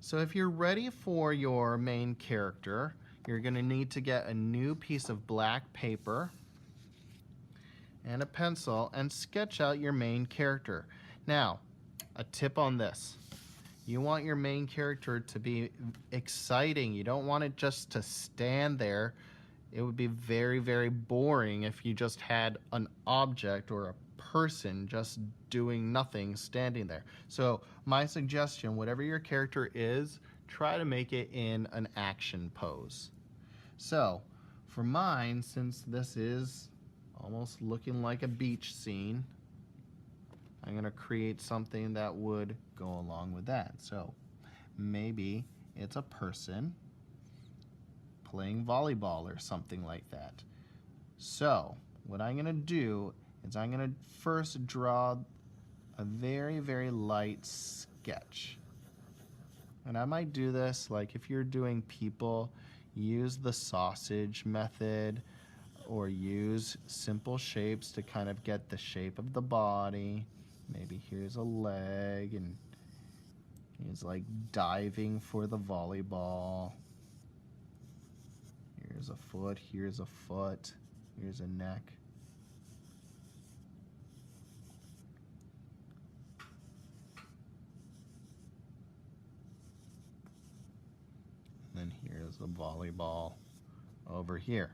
So if you're ready for your main character, you're going to need to get a new piece of black paper and a pencil and sketch out your main character. Now, a tip on this. You want your main character to be exciting. You don't want it just to stand there. It would be very, very boring if you just had an object or a person just doing nothing standing there. So my suggestion, whatever your character is, try to make it in an action pose. So for mine, since this is almost looking like a beach scene, I'm going to create something that would go along with that. So maybe it's a person playing volleyball or something like that. So what I'm going to do is I'm going to first draw a very, very light sketch. And I might do this, like if you're doing people, use the sausage method or use simple shapes to kind of get the shape of the body. Maybe here's a leg and he's like diving for the volleyball. Here's a foot, here's a foot, here's a neck. And then here's the volleyball over here.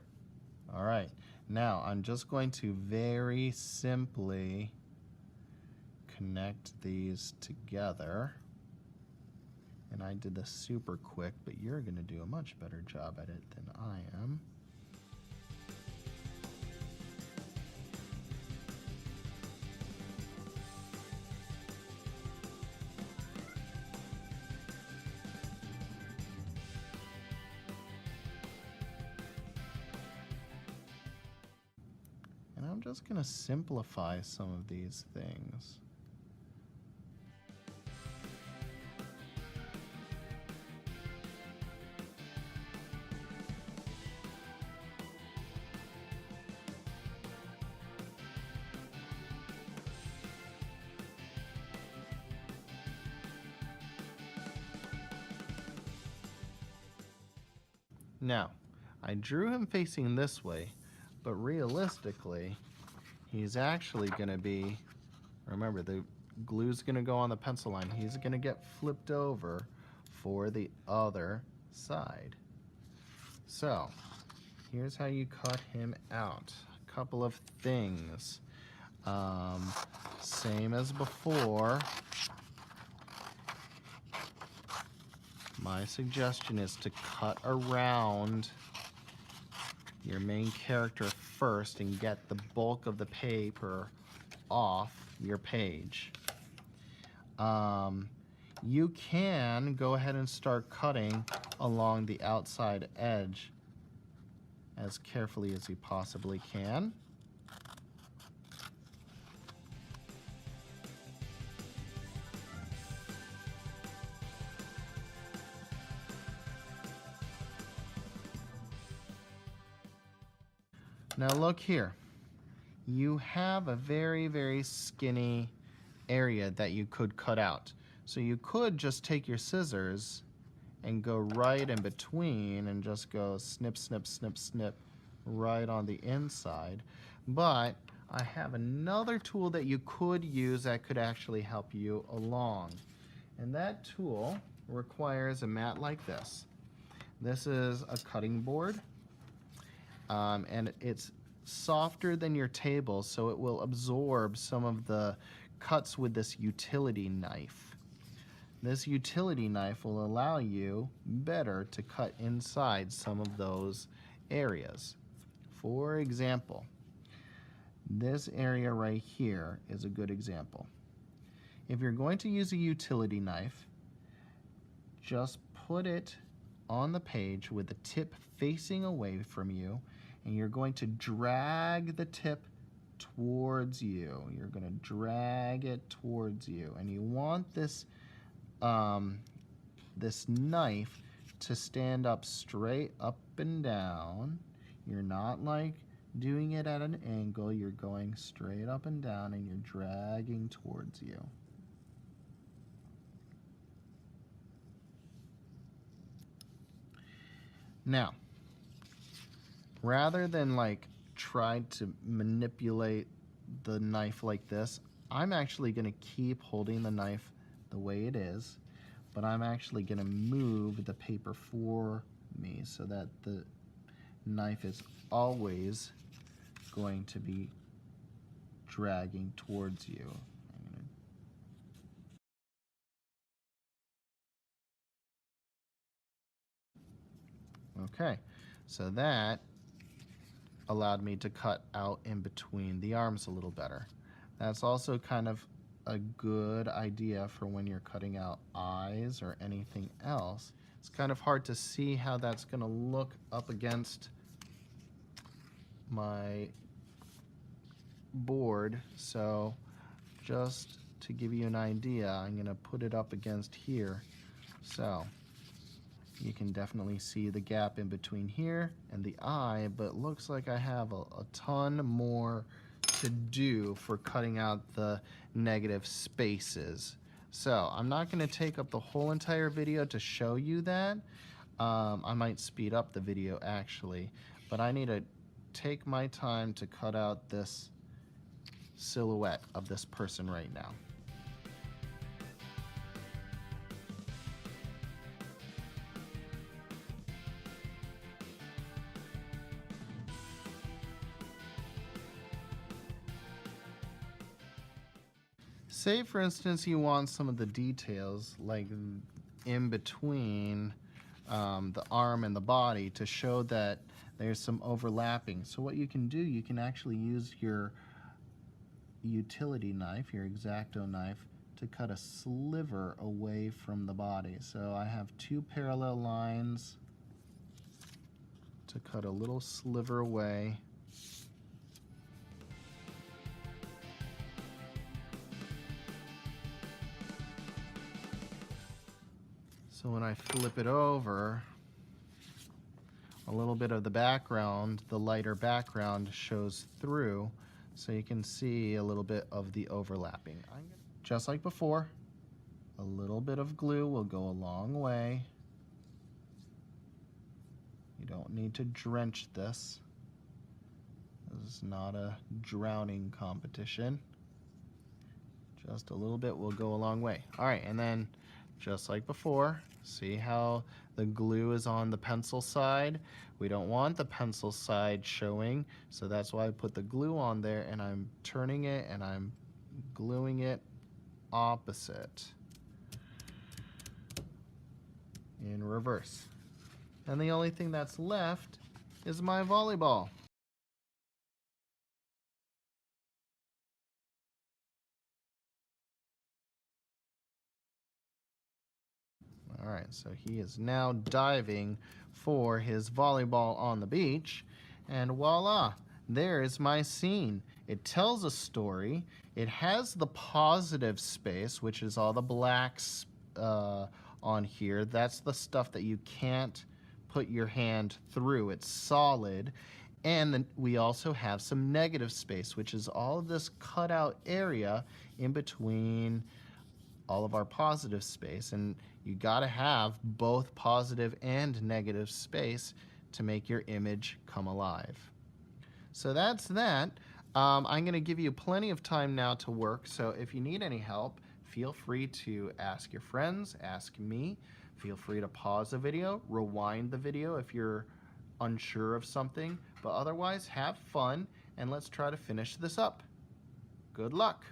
All right, now I'm just going to very simply connect these together. And I did this super quick, but you're going to do a much better job at it than I am. And I'm just going to simplify some of these things. Now, I drew him facing this way, but realistically, he's actually going to be, remember, the glue's going to go on the pencil line. He's going to get flipped over for the other side. So, here's how you cut him out. A couple of things. Same as before. My suggestion is to cut around your main character first and get the bulk of the paper off your page. You can go ahead and start cutting along the outside edge as carefully as you possibly can. Now look here. You have a very, very skinny area that you could cut out. So you could just take your scissors and go right in between and just go snip, snip, snip, snip right on the inside. But I have another tool that you could use that could actually help you along. And that tool requires a mat like this. This is a cutting board. And it's softer than your table, so it will absorb some of the cuts with this utility knife. This utility knife will allow you better to cut inside some of those areas. For example, this area right here is a good example. If you're going to use a utility knife, just put it on the page with the tip facing away from you, and you're going to drag the tip towards you. You're going to drag it towards you, and you want this this knife to stand up straight up and down. You're not like doing it at an angle. You're going straight up and down, and you're dragging towards you. Now, rather than like try to manipulate the knife like this, I'm actually going to keep holding the knife the way it is, but I'm actually going to move the paper for me so that the knife is always going to be dragging towards you. Okay, so that allowed me to cut out in between the arms a little better. That's also kind of a good idea for when you're cutting out eyes or anything else. It's kind of hard to see how that's going to look up against my board, so just to give you an idea, I'm going to put it up against here. So you can definitely see the gap in between here and the eye, but it looks like I have a ton more to do for cutting out the negative spaces. So I'm not going to take up the whole entire video to show you that. I might speed up the video actually, but I need to take my time to cut out this silhouette of this person right now. Say, for instance, you want some of the details, like in between the arm and the body, to show that there's some overlapping. So what you can do, you can actually use your utility knife, your X-Acto knife, to cut a sliver away from the body. So I have two parallel lines to cut a little sliver away. So when I flip it over, a little bit of the background, the lighter background, shows through, so you can see a little bit of the overlapping. Just like before, a little bit of glue will go a long way. You don't need to drench this. This is not a drowning competition. Just a little bit will go a long way. All right, and then just like before, see how the glue is on the pencil side? We don't want the pencil side showing, so that's why I put the glue on there, and I'm turning it and I'm gluing it opposite in reverse. And the only thing that's left is my volleyball. All right, so he is now diving for his volleyball on the beach, and voila, there is my scene. It tells a story. It has the positive space, which is all the blacks on here. That's the stuff that you can't put your hand through. It's solid. And then we also have some negative space, which is all of this cutout area in between all of our positive space. And you gotta have both positive and negative space to make your image come alive. So that's that. I'm gonna give you plenty of time now to work, so if you need any help, feel free to ask your friends, ask me. Feel free to pause the video, rewind the video if you're unsure of something, but otherwise have fun and let's try to finish this up. Good luck.